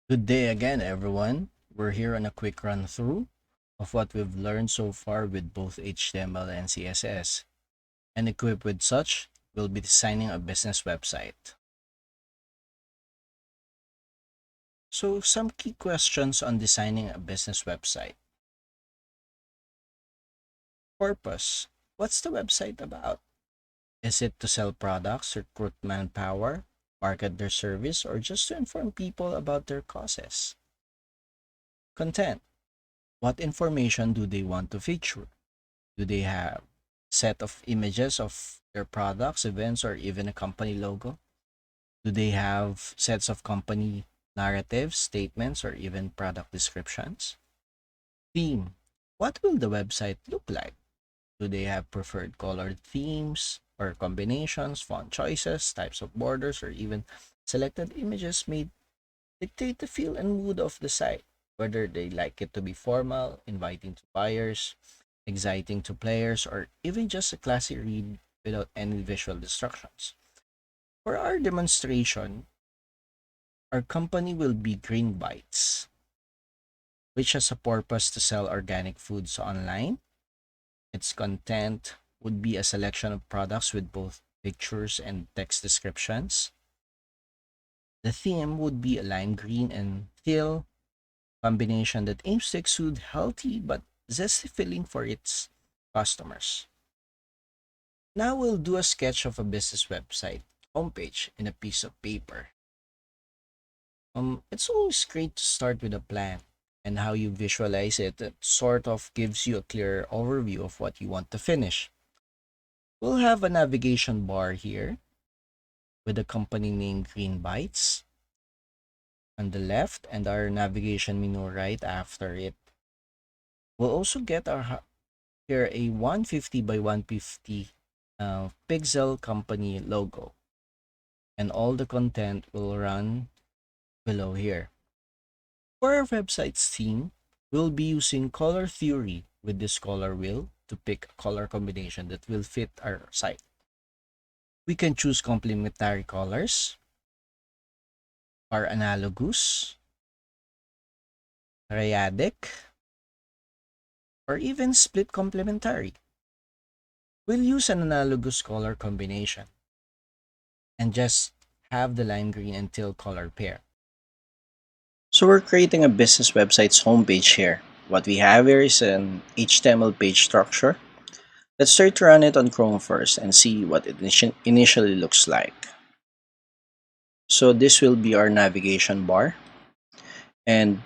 Good day again, everyone. We're here on a quick run through of what we've learned so far with both HTML and CSS. And equipped with such, we'll be designing a business website. So, some key questions on designing a business website. Purpose. What's the website about? Is it to sell products, recruit manpower, market their service, or just to inform people about their causes? Content. What information do they want to feature? Do they have set of images of their products, events, or even a company logo? Do they have sets of company narratives, statements, or even product descriptions? Theme. What will the website look like? Do they have preferred colored themes or combinations, font choices, types of borders, or even selected images may dictate the feel and mood of the site, whether they like it to be formal, inviting to buyers, exciting to players, or even just a classy read without any visual distractions. For our demonstration, our company will be Green Bites, which has a purpose to sell organic foods online. Its content would be a selection of products with both pictures and text descriptions. The theme would be a lime green and teal combination that aims to exude healthy but zesty feeling for its customers. Now we'll do a sketch of a business website homepage in a piece of paper. It's always great to start with a plan, and how you visualize it, it sort of gives you a clear overview of what you want to finish. We'll have a navigation bar here with the company name Green Bytes on the left and our navigation menu right after it. We'll also get here a 150 by 150 pixel company logo, and all the content will run below here. For our website's theme, we'll be using color theory with this color wheel to pick a color combination that will fit our site. We can choose complementary colors, or analogous, triadic, or even split complementary. We'll use an analogous color combination and just have the lime green and teal color pair. So we're creating a business website's homepage here. What we have here is an HTML page structure. Let's try to run it on Chrome first and see what it initially looks like. So this will be our navigation bar. And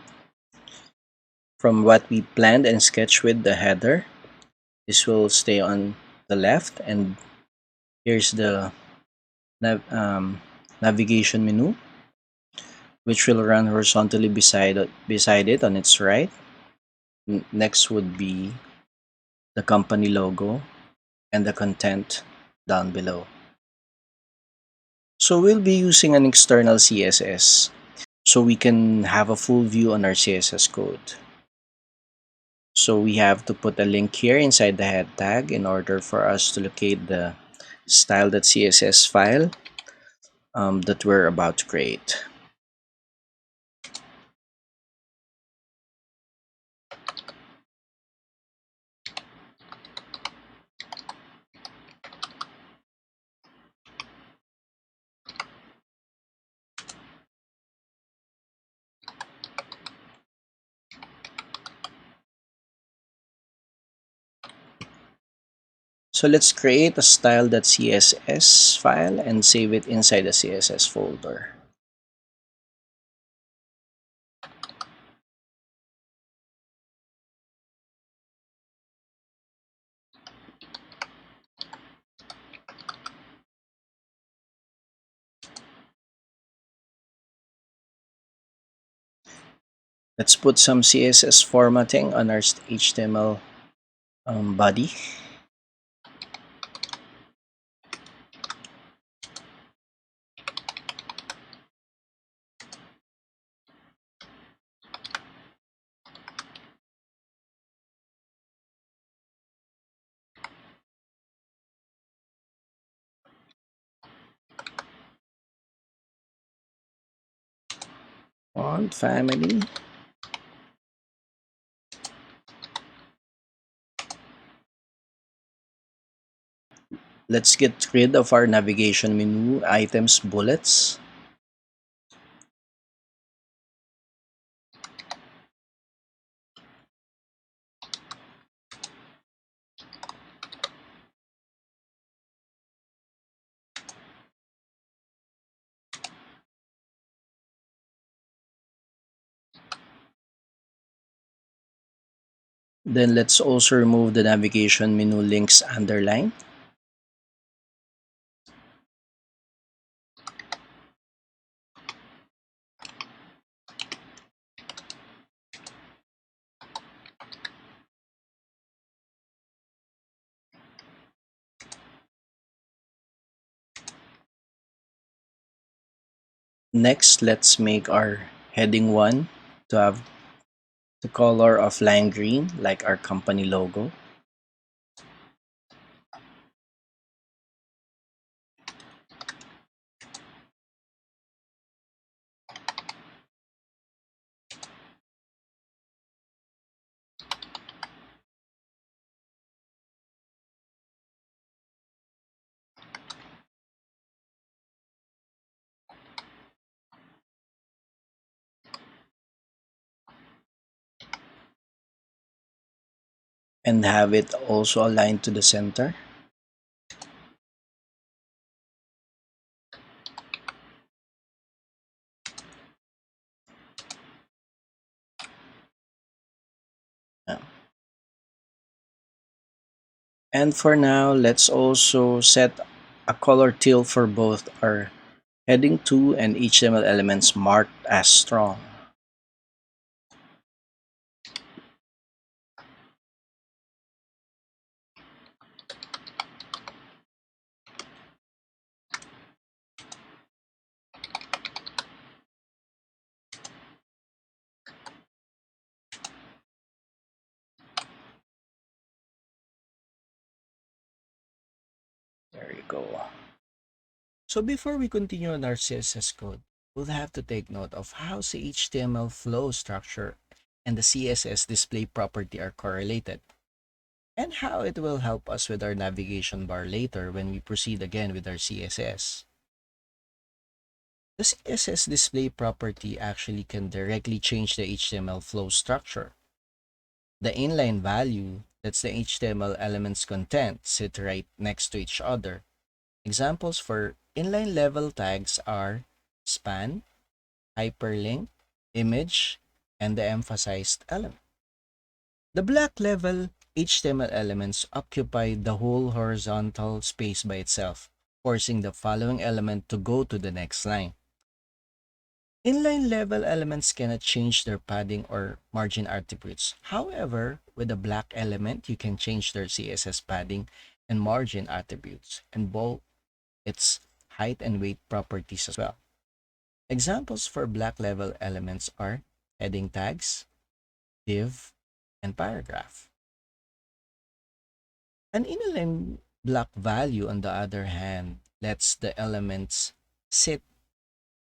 from what we planned and sketched with the header, this will stay on the left. And here's the navigation menu, which will run horizontally beside it on its right. Next would be the company logo and the content down below. So we'll be using an external CSS so we can have a full view on our CSS code. So we have to put a link here inside the head tag in order for us to locate the style.css file that we're about to create. So let's create a style.css file and save it inside the CSS folder. Let's put some CSS formatting on our HTML body. Font family. Let's get rid of our navigation menu items bullets. Then let's also remove the navigation menu links underline. Next, let's make our heading 1 to have the color of lime green like our company logo. And have it also aligned to the center. Yeah. And for now, let's also set a color teal for both our heading 2 and HTML elements marked as strong. There you go. So before we continue on our CSS code, we'll have to take note of how the HTML flow structure and the CSS display property are correlated, and how it will help us with our navigation bar later when we proceed again with our CSS. The CSS display property actually can directly change the HTML flow structure. The inline value, that's the HTML element's content, sit right next to each other. Examples for inline level tags are span, hyperlink, image, and the emphasized element. The black level HTML elements occupy the whole horizontal space by itself, forcing the following element to go to the next line. Inline level elements cannot change their padding or margin attributes. However, with a black element, you can change their CSS padding and margin attributes, and both its height and weight properties as well. Examples for black level elements are heading tags, div, and paragraph. An inline block value, on the other hand, lets the elements sit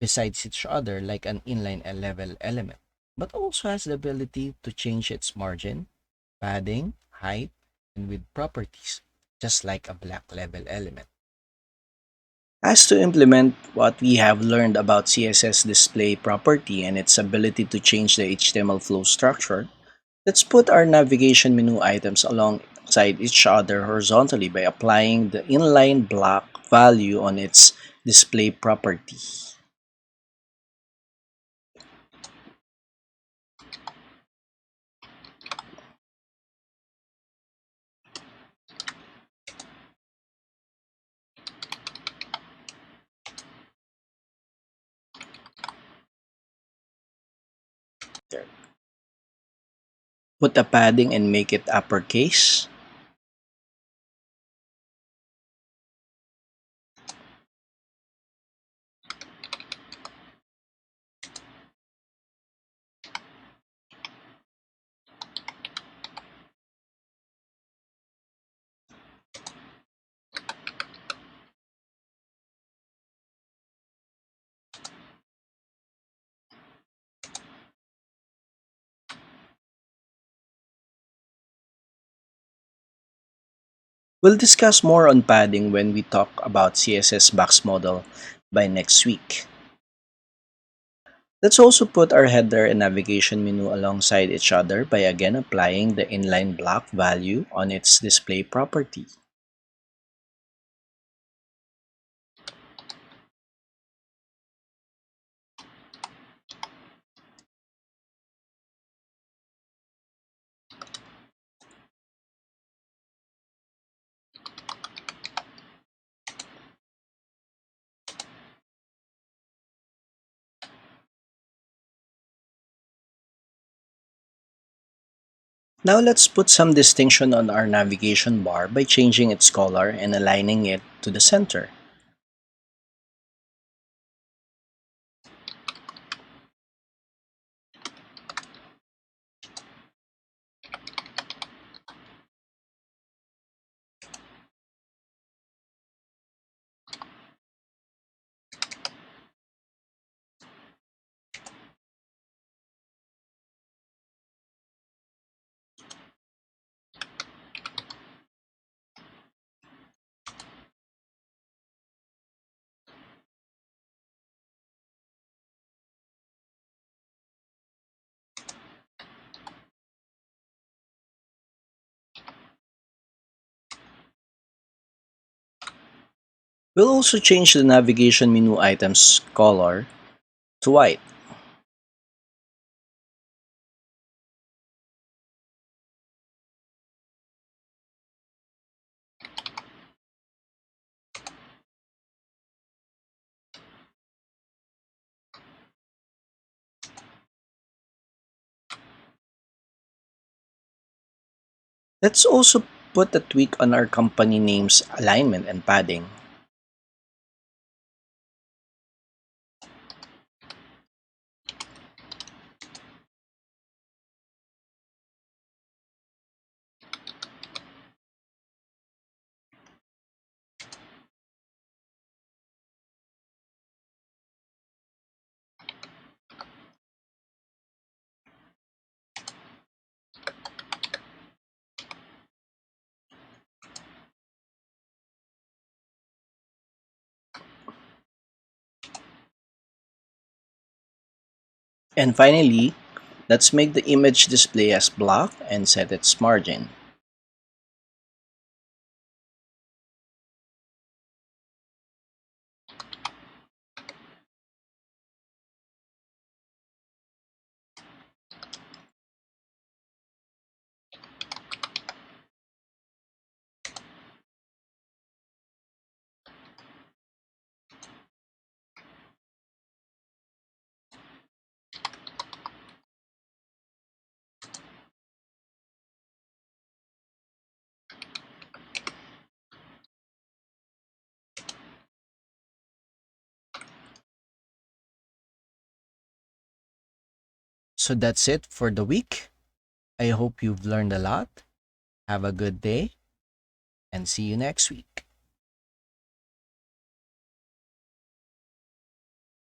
besides each other like an inline level element, but also has the ability to change its margin, padding, height, and width properties, just like a black level element. As to implement what we have learned about CSS display property and its ability to change the HTML flow structure, let's put our navigation menu items alongside each other horizontally by applying the inline block value on its display property. There. Put a padding and make it uppercase. We'll discuss more on padding when we talk about CSS box model by next week. Let's also put our header and navigation menu alongside each other by again applying the inline block value on its display property. Now let's put some distinction on our navigation bar by changing its color and aligning it to the center. We'll also change the navigation menu item's color to white. Let's also put a tweak on our company name's alignment and padding. And finally, let's make the image display as block and set its margin. So that's it for the week. I hope you've learned a lot. Have a good day and see you next week.